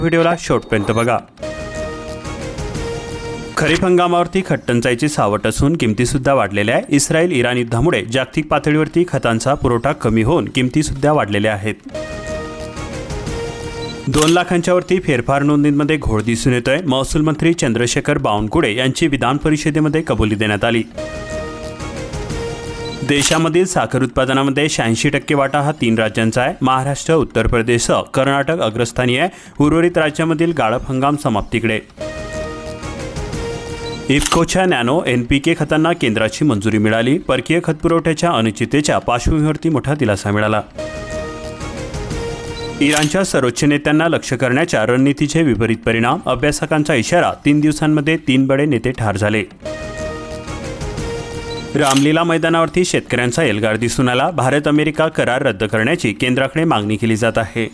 व्हिडिओला शेवटपर्यंत बघा। खरीप हंगामावरती खटटंचाईची सावट असून किमतीसुद्धा वाढलेल्या आहे। इस्रायल इराण युद्धामुळे जागतिक पातळीवरती खतांचा पुरवठा कमी होऊन किमतीसुद्धा वाढलेल्या आहेत। 2 लाखांच्या वरती फेरफार नोंदींमध्ये घोळ दिसून येतोय। महसूल मंत्री चंद्रशेखर बावनकुळे यांची विधान परिषदेमध्ये कबुली देण्यात आली। देशामधील साखर उत्पादनामध्ये 86% वाटा हा 3 राज्यांचा आहे। महाराष्ट्र, उत्तर प्रदेश, कर्नाटक अग्रस्थानी आहे। उर्वरित राज्यामधील गाळप हंगाम समाप्तीकडे। इफ्कोच्या नॅनो NPK खतांना केंद्राची मंजुरी मिळाली। परकीय खत पुरवठ्याच्या अनिश्चिततेच्या पार्श्वभूमीवरती मोठा दिलासा मिळाला। इराणच्या सर्वोच्च नेत्यांना लक्ष्य करण्याच्या रणनीतीचे विपरीत परिणाम, अभ्यासकांचा इशारा, 3 दिवसांमध्ये 3 बडे नेते ठार झाले। रामलीला मैदानावरती शेतकऱ्यांचा एल्गार दिसून आला। भारत अमेरिका करार रद्द करण्याची केंद्राकडे मागणी केली जात आहे।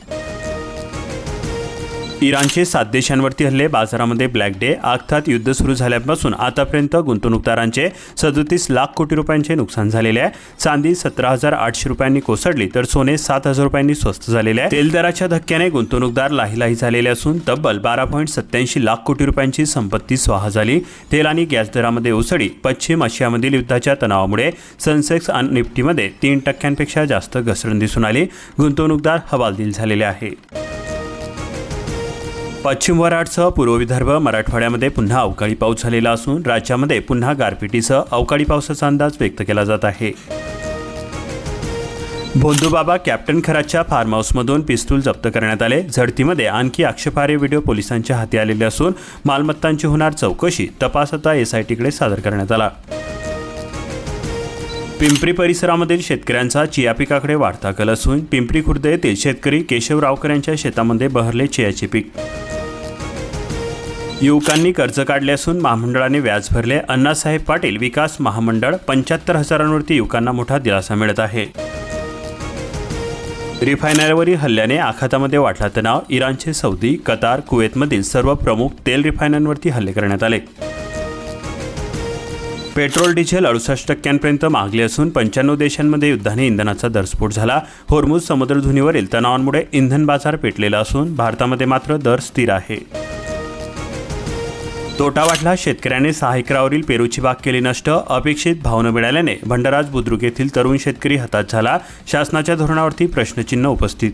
इराणचे 7 देशांवरती हल्ले, बाजारामध्ये ब्लॅक डे। आखतात युद्ध सुरू झाल्यापासून आतापर्यंत गुंतवणूकदारांचे 37 लाख कोटी रुपयांचे नुकसान झालेले आहे। चांदी 17,800 रुपयांनी कोसळली तर सोने 7,000 रुपयांनी स्वस्त झालेले आहे। तेल दराच्या धक्क्याने गुंतवणूकदार लाहीलाही झालेले असून तब्बल 12.87 लाख कोटी रुपयांची संपत्ती स्वाहा झाली। तेल आणि गॅस दरामध्ये उसळी। पश्चिम आशियामधील युद्धाच्या तणावामुळे सेन्सेक्स आणि निफ्टीमध्ये 3% जास्त घसरण दिसून आली। गुंतवणूकदार हवालदिल झालेले आहे। पश्चिम वऱ्हाडसह पूर्व विदर्भ, मराठवाड्यामध्ये पुन्हा अवकाळी पाऊस झालेला असून राज्यामध्ये पुन्हा गारपिटीसह अवकाळी पावसाचा अंदाज व्यक्त केला जात आहे। भोंदूबाबा कॅप्टन खराच्या फार्म हाऊसमधून पिस्तूल जप्त करण्यात आले। झडतीमध्ये आणखी आक्षेपार्ह व्हिडिओ पोलिसांच्या हाती आलेले असून मालमत्तांची होणार चौकशी, तपास आता SITकडे सादर करण्यात आला। पिंपरी परिसरामधील शेतकऱ्यांचा चिया पिकाकडे वाढता कल असून पिंपरी खुर्द येथील शेतकरी केशव रावकर यांच्या शेतामध्ये बहरले चियाचे पीक। युवकांनी कर्ज काढले असून महामंडळाने व्याज भरले। अण्णासाहेब पाटील विकास महामंडळ 75,000 युवकांना मोठा दिलासा मिळत आहे। रिफायनरीवरील हल्ल्याने आखातामध्ये वाढला तणाव। इराणचे सौदी, कतार, कुवेतमधील सर्व प्रमुख तेल रिफायनरीवरती हल्ले करण्यात आले। पेट्रोल डिझेल 68% मागले असून 95 देशांमध्ये युद्धाने इंधनाचा दरस्फोट झाला। होर्मुझ समुद्रधुनीवरील तणावांमुळे इंधन बाजार पेटलेला असून भारतामध्ये मात्र दर स्थिर आहे। तोटा वाढला, शेतकऱ्याने 6 एकरावरील पेरूची बाग केली नष्ट। अपेक्षित भाव न मिळाल्याने भंडाराज बुद्रुक येथील तरुण शेतकरी हताश झाला। शासनाच्या धोरणावरती प्रश्नचिन्ह उपस्थित।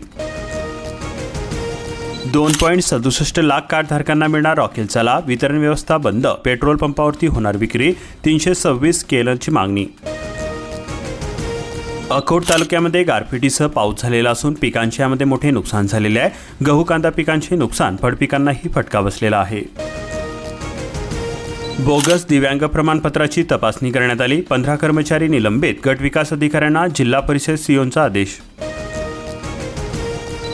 2.67 लाख कार्डधारकांना मिळणार रॉकेलचा लाभ। वितरण व्यवस्था बंद, पेट्रोल पंपावरती होणार विक्री। 326 केलरची मागणी। अकोट तालुक्यामध्ये गारपिटीसह पाऊस झालेला असून पिकांचे यामध्ये मोठे नुकसान झालेले आहे। गहू, कांदा पिकांचे नुकसान, फळपिकांनाही फटका बसलेला आहे। बोगस दिव्यांग प्रमाणपत्राची तपासणी करण्यात आली। 15 कर्मचारी निलंबित, गट विकास अधिकाऱ्यांना जिल्हा परिषद CEOचा आदेश।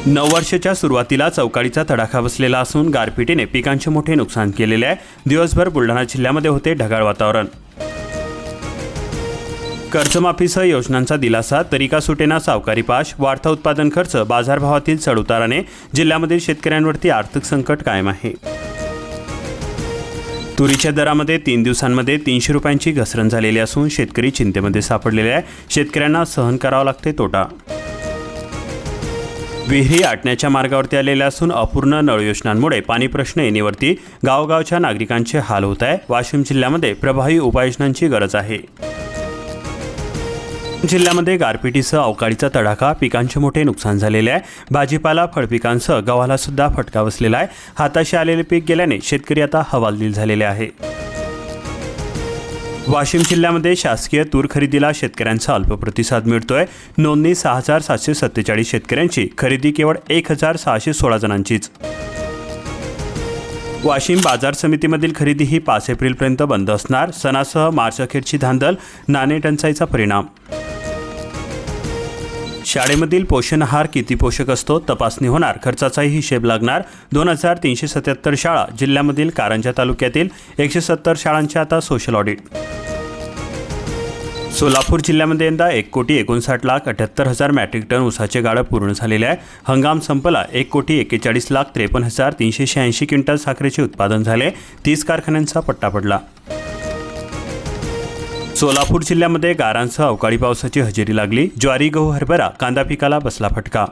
नववर्षाच्या सुरुवातीला अवकाळीचा तडाखा बसलेला असून गारपिटीने पिकांचे मोठे नुकसान केलेले आहे। दिवसभर बुलढाणा जिल्ह्यामध्ये होते ढगाळ वातावरण। कर्जमाफीसह योजनांचा दिलासा, तरी का सुटेना सावकारी पाश। वाढता उत्पादन खर्च, बाजारभावातील चढउताराने जिल्ह्यामधील शेतकऱ्यांवरती आर्थिक संकट कायम आहे। तुरीच्या दरामध्ये 3 दिवसांमध्ये 300 रुपयांची घसरण झालेली असून शेतकरी चिंतेमध्ये सापडलेले आहे। शेतकऱ्यांना सहन करावा लागते तोटा। विहिरी आटण्याच्या मार्गावरती आलेल्या असून अपूर्ण नळ योजनांमुळे पाणी प्रश्न येण्यावरती गावगावच्या नागरिकांचे हाल होत आहे। वाशिम जिल्ह्यामध्ये प्रभावी उपाययोजनांची गरज आहे। जिल्ह्यामध्ये गारपिटीसह अवकाळीचा तडाखा, पिकांचे मोठे नुकसान झालेले आहे। भाजीपाला, फळपिकांसह गव्हाला सुद्धा फटका बसलेला आहे। हाताशी आलेले पीक गेल्याने शेतकरी आता हवालदिल झालेले आहे। वाशिम जिल्ह्यामध्ये शासकीय तूर खरेदीला शेतकऱ्यांचा अल्प प्रतिसाद मिळतोय। नोंदणी 6,747 शेतकऱ्यांची, खरेदी केवळ 1,616 जणांचीच। वाशिम बाजार समितीमधील खरेदी ही 5 एप्रिलपर्यंत बंद असणार। सणासह मार्च अखेरची धांदल, नाणे टंचाईचा परिणाम। शाळेमधील पोषण आहार किती पोषक असतो, तपासणी होणार, खर्चाचाही हिशेब लागणार। 2,377 शाळा, जिल्ह्यामधील कारंजा तालुक्यातील 170 शाळांचे आता सोशल ऑडिट। सोलापूर जिल्ह्यामध्ये यंदा 1,59,78,000 मॅट्रिक टन ऊसाचे गाळप पूर्ण झालेले आहे। हंगाम संपला। 1,41,53,386 क्विंटल साखरेचे उत्पादन झाले। 30 कारखान्यांचा पट्टा पडला। सोलापूर जिल्ह्यामध्ये गारांसह अवकाळी पावसाची हजेरी लागली। ज्वारी, गहू, हरभरा, कांदा पिकाला बसला फटका।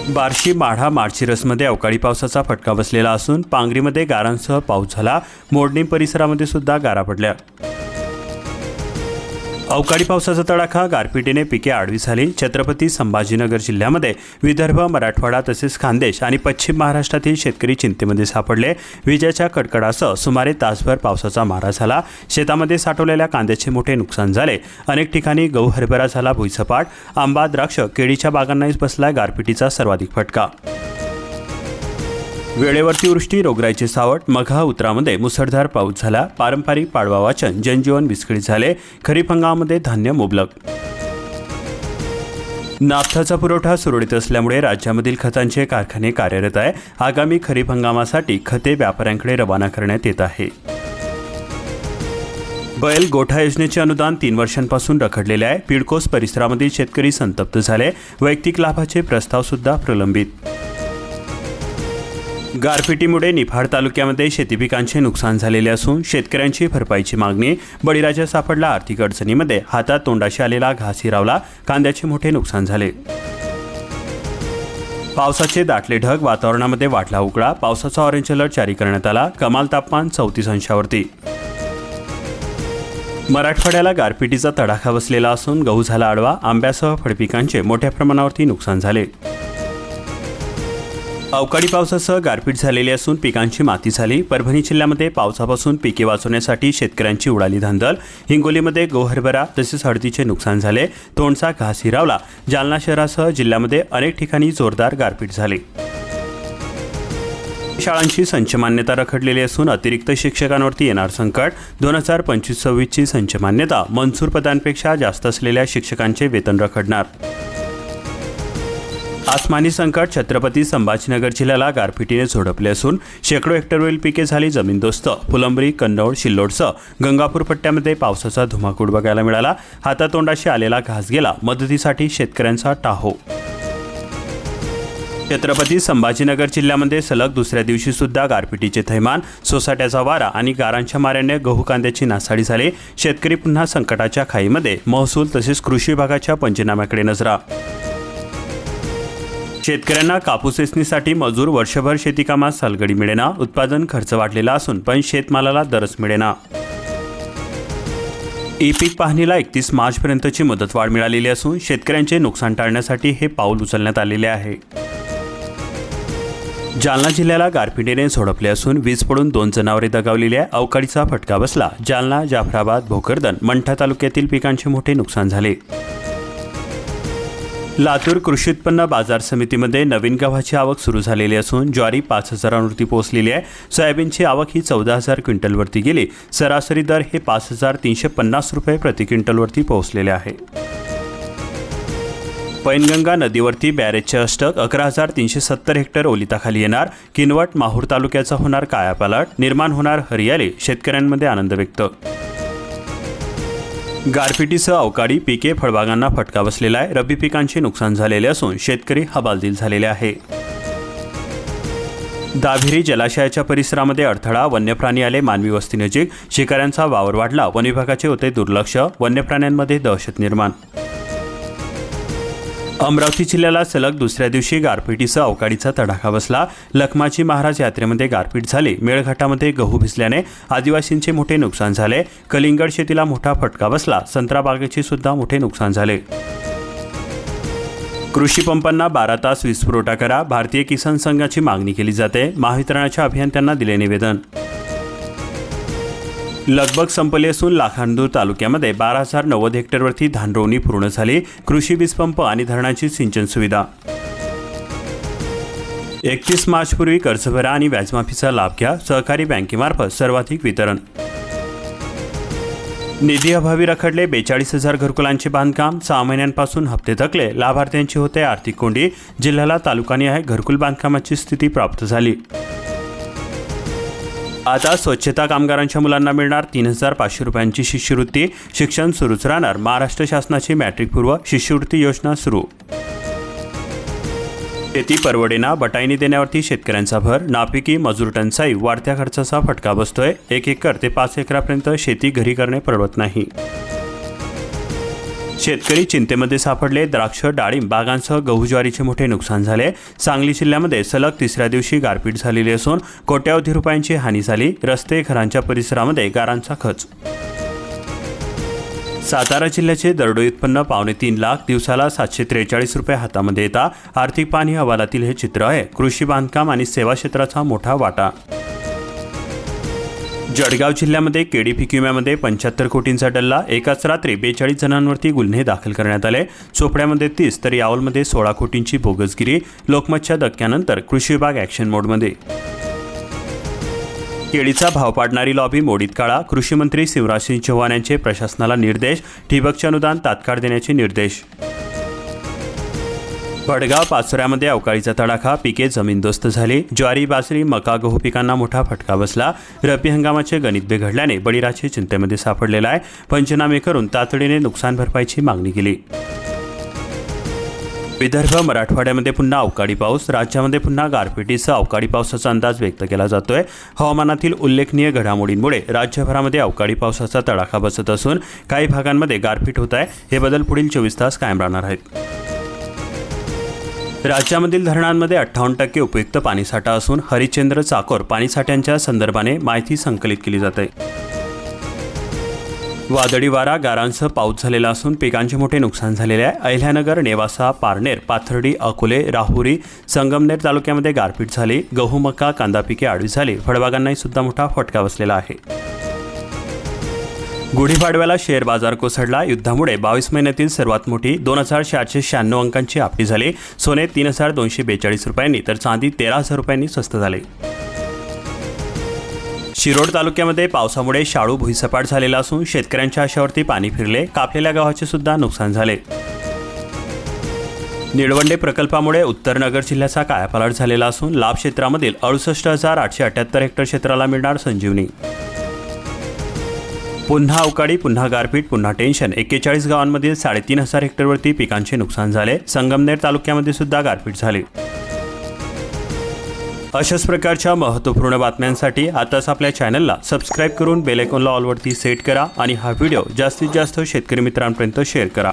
बार्शी, माढा, माळशिरसमध्ये अवकाळी पावसाचा फटका बसलेला असून पांगरीमध्ये गारांसह पाऊस झाला. मोडणी परिसरामध्ये सुद्धा गारा पडल्या. अवकाळी पावसाचा तडाखा, गारपिटीने पिके आडवी झाली. छत्रपती संभाजीनगर जिल्ह्यामध्ये विदर्भ, मराठवाडा तसेच खानदेश आणि पश्चिम महाराष्ट्रातील शेतकरी चिंतेमध्ये सापडले. विजेच्या कडकडासह सुमारे तासभर पावसाचा मारा झाला. शेतामध्ये साठवलेल्या कांद्याचे मोठे नुकसान झाले. अनेक ठिकाणी गहू, हरभरा झाला भुईसपाट. आंबा, द्राक्ष, केळीच्या बागांनाच बसला गारपिटीचा सर्वाधिक फटका. वेळेवरती वृष्टी, रोगराईचे सावट. मघा, उतरामध्ये मुसळधार पाऊस झाला. पारंपरिक पाडवा वाचन, जनजीवन विस्कळीत झाले. खरीप हंगामामध्ये धान्य मुबलक. नाफ्थाचा पुरवठा सुरळीत असल्यामुळे राज्यामधील खतांचे कारखाने कार्यरत आहे. आगामी खरीप हंगामासाठी खते व्यापाऱ्यांकडे रवाना करण्यात येत आहे. बैल गोठा योजनेचे अनुदान 3 वर्षांपासून रखडलेले आहे. पिडकोस परिसरामधील शेतकरी संतप्त झाले. वैयक्तिक लाभाचे प्रस्ताव सुद्धा प्रलंबित. गारपिटीमुळे निफाड तालुक्यामध्ये शेती पिकांचे नुकसान झालेले असून शेतकऱ्यांची भरपाईची मागणी. बळीराजा सापडला आर्थिक अडचणीमध्ये. हातात तोंडाशी आलेला घास हिरावला. कांद्याचे मोठे नुकसान झाले. पावसाचे दाटले ढग, वातावरणामध्ये वाढला उकळा. पावसाचा ऑरेंज अलर्ट जारी करण्यात आला. कमाल तापमान 34 अंशावरती. मराठवाड्याला गारपिटीचा तडाखा बसलेला असून गहू झाला आडवा. आंब्यासह फळपिकांचे मोठ्या प्रमाणावरती नुकसान झाले. अवकाळी पावसासह गारपीट झालेली असून पिकांची माती झाली. परभणी जिल्ह्यामध्ये पावसापासून पिके वाचवण्यासाठी शेतकऱ्यांची उडाली धांदल. हिंगोलीमध्ये गहू, हरभरा तसेच हळदीचे नुकसान झाले. तोंडचा घास हिरावला. जालना शहरासह जिल्ह्यामध्ये अनेक ठिकाणी जोरदार गारपीट झाली. शाळांची संच मान्यता रखडलेली असून अतिरिक्त शिक्षकांवरती येणार संकट. 2025-26ची संच मान्यता. मंजूर पदांपेक्षा जास्त असलेल्या शिक्षकांचे वेतन रखडणार. आसमानी संकट, छत्रपती संभाजीनगर जिल्ह्याला गारपिटीने झोडपले असून शेकडो हेक्टरवरील पिके झाली जमीनदोस्त. फुलंब्री, कन्नौड, सिल्लोडसह गंगापूर पट्ट्यामध्ये पावसाचा धुमाकूळ बघायला मिळाला. हातातोंडाशी आलेला घास गेला. मदतीसाठी शेतकऱ्यांचा टाहो. छत्रपती संभाजीनगर जिल्ह्यामध्ये सलग दुसऱ्या दिवशी सुद्धा गारपिटीचे थैमान. सोसाट्याचा वारा आणि गारांच्या माऱ्याने गहू, कांद्याची नासाडी झाली. शेतकरी पुन्हा संकटाच्या खाईमध्ये. महसूल तसेच कृषी विभागाच्या पंचनाम्याकडे नजरा. शेतकऱ्यांना कापूस वेचणीसाठी मजूर. वर्षभर शेतीकामात सलगडी मिळेना. उत्पादन खर्च वाढलेला असून पण शेतमालाला दरच मिळेना. ई पीक पाहणीला 31 मार्चपर्यंतची मुदतवाढ मिळालेली असून शेतकऱ्यांचे नुकसान टाळण्यासाठी हे पाऊल उचलण्यात आलेले आहे. जालना जिल्ह्याला गारपिटीने झोडपले असून वीज पडून 2 जनावरे दगावलेली आहे. अवकाळीचा फटका बसला. जालना, जाफराबाद, भोकरदन, मंठा तालुक्यातील पिकांचे मोठे नुकसान झाले. लातूर कृषी उत्पन्न बाजार समितीमध्ये नवीन गव्हाची आवक सुरू झालेली असून ज्वारी 5,000वरती पोहोचलेली आहे. सोयाबीनची आवक ही 14,000 क्विंटलवरती गेली. सरासरी दर हे 5,350 रुपये प्रति क्विंटलवरती पोहोचलेले आहे. पैनगंगा नदीवरती बॅरेजचे अष्टक. 11,370 हेक्टर ओलिताखाली येणार. किनवट, माहूर तालुक्याचा होणार कायापालट. निर्माण होणार हरियाली. शेतकऱ्यांमध्ये आनंद व्यक्त. गारपिटीसह अवकाळी पिके, फळबागांना फटका बसलेला आहे. रब्बी पिकांचे नुकसान झालेले असून शेतकरी हवालदिल झालेले आहे. दाभिरी जलाशयाच्या परिसरामध्ये अडथळा. वन्यप्राणी आले मानवी वस्तीनजीक. शिकाऱ्यांचा वावर वाढला. वन विभागाचे होते दुर्लक्ष. वन्यप्राण्यांमध्ये दहशत निर्माण. अमरावती जिल्ह्याला सलग दुसऱ्या दिवशी गारपिटीसह अवकाळीचा तडाखा बसला. लखमाजी महाराज यात्रेमध्ये गारपीट झाली. मेळघाटामध्ये गहू भिजल्याने आदिवासींचे मोठे नुकसान झाले. कलिंगड शेतीला मोठा फटका बसला. संत्रा बागेचे सुद्धा मोठे नुकसान झाले. कृषी पंपांना 12 तास वीज पुरवठा करा. भारतीय किसान संघाची मागणी केली जाते. महावितरणाच्या अभियंत्यांना दिले निवेदन. लगबग संपली असून लाखांदूर तालुक्यामध्ये 12,090 हेक्टरवरती धानरोवणी पूर्ण झाली. कृषी वीज पंप आणि धरणाची सिंचन सुविधा. 31 मार्चपूर्वी कर्जभरा आणि व्याजमाफीचा लाभ घ्या. सहकारी बँकेमार्फत सर्वाधिक वितरण. निधी अभावी रखडले 42,000 घरकुलांचे बांधकाम. 6 महिन्यांपासून हप्ते थकले. लाभार्थ्यांची होते आर्थिक कोंडी. जिल्ह्याला तालुकानिहाय घरकुल बांधकामाची स्थिती प्राप्त झाली. आता स्वच्छता कामगारांच्या मुलांना मिळणार 3,500 रुपयांची शिष्यवृत्ती. शिक्षण सुरूच राहणार. महाराष्ट्र शासनाची मॅट्रिकपूर्व शिष्यवृत्ती योजना सुरू. शेती परवडेना. बटाईनी देण्यावरती शेतकऱ्यांचा भर. नापिकी, मजूर टंचाई, वाढत्या खर्चाचा फटका बसतोय. 1 एकर ते 5 एकरापर्यंत शेती घरी करणे परवडत नाही. शेतकरी चिंतेमध्ये सापडले. द्राक्ष, डाळिंब बागांसह गहू ज्वारीचे मोठे नुकसान झाले. सांगली जिल्ह्यामध्ये सलग तिसऱ्या दिवशी गारपीट झालेली असून कोट्यावधी रुपयांची हानी झाली. रस्ते, घरांच्या परिसरामध्ये गारांचा खच. सातारा जिल्ह्याचे दरडोई उत्पन्न 2.5 लाख, दिवसाला 743 रुपये हातामध्ये येता. आर्थिक पाहणी अहवालातील हे चित्र आहे. कृषी, बांधकाम आणि सेवा क्षेत्राचा मोठा वाटा. जळगाव जिल्ह्यामध्ये केडी पीक विम्यामध्ये 75 कोटींचा डल्ला. एकाच रात्री 42 जणांवरती गुन्हे दाखल करण्यात आले. चोपड्यामध्ये 30 तर यावलमध्ये 16 कोटींची बोगसगिरी. लोकमतच्या धक्क्यानंतर कृषी विभाग ॲक्शन मोडमध्ये. केळीचा भाव पाडणारी लॉबी मोडीत काढा. कृषी मंत्री शिवराजसिंह चौहान यांचे प्रशासनाला निर्देश. ठिबकचे अनुदान तात्काळ देण्याचे निर्देश. भडगाव, पाचोऱ्यामध्ये अवकाळीचा तडाखा. पिके जमीनदोस्त झाली. ज्वारी, बाजरी, मका, गहू पिकांना मोठा फटका बसला. रब्बी हंगामाचे गणित बिघडल्याने बळीराजे चिंतेमध्ये सापडलेला आहे. पंचनामे करून तातडीने नुकसान भरपाईची मागणी केली. विदर्भ, मराठवाड्यामध्ये पुन्हा अवकाळी पाऊस. राज्यामध्ये पुन्हा गारपिटीसह अवकाळी पावसाचा अंदाज व्यक्त केला जातोय. हवामानातील उल्लेखनीय घडामोडींमुळे राज्यभरामध्ये अवकाळी पावसाचा तडाखा बसत असून काही भागांमध्ये गारपीट होत आहे. हे बदल पुढील 24 तास कायम राहणार आहेत. राज्यामधील धरणांमध्ये 58% उपयुक्त पाणीसाठा असून हरिश्चंद्र चाकोर पाणीसाठ्यांच्या संदर्भाने माहिती संकलित केली जाते. वादळी वारा, गारांसह पाऊस झालेला असून पिकांचे मोठे नुकसान झालेले आहे. अहिल्यानगर, नेवासा, पारनेर, पाथर्डी, अकोले, राहुरी, संगमनेर तालुक्यामध्ये गारपीट झाली. गहू, मका, कांदा पिके आडवी झाली. फळबागांनाही सुद्धा मोठा फटका बसलेला आहे. गुढीपाडव्याला शेअर बाजार कोसळला. युद्धामुळे 22 महिन्यातील सर्वात मोठी 2,496 अंकांची आपटी झाली. सोने 3,242 रुपयांनी तर चांदी 13,000 रुपयांनी स्वस्त झाले. शिरोड तालुक्यामध्ये पावसामुळे शाळू भुईसपाट झालेला असून शेतकऱ्यांच्या आशावरती पाणी फिरले. कापलेल्या गव्हाचे सुद्धा नुकसान झाले. निळवंडे प्रकल्पामुळे उत्तर नगर जिल्ह्याचा कायापालट झालेला असून लाभ क्षेत्रामधील 68,878 हेक्टर क्षेत्राला मिळणार संजीवनी. पुन्हा अवकाळी, पुन्हा गारपीट, पुन्हा टेन्शन. 41 गावांमधील 3,500 हेक्टरवरती पिकांचे नुकसान झाले. संगमनेर तालुक्यामध्ये सुद्धा गारपीट झाली. अशाच प्रकारच्या महत्त्वपूर्ण बातम्यांसाठी आताच आपल्या चॅनलला सबस्क्राईब करून बेल आयकॉनला ऑलवरती सेट करा आणि हा व्हिडिओ जास्तीत जास्त शेतकरी मित्रांपर्यंत शेअर करा.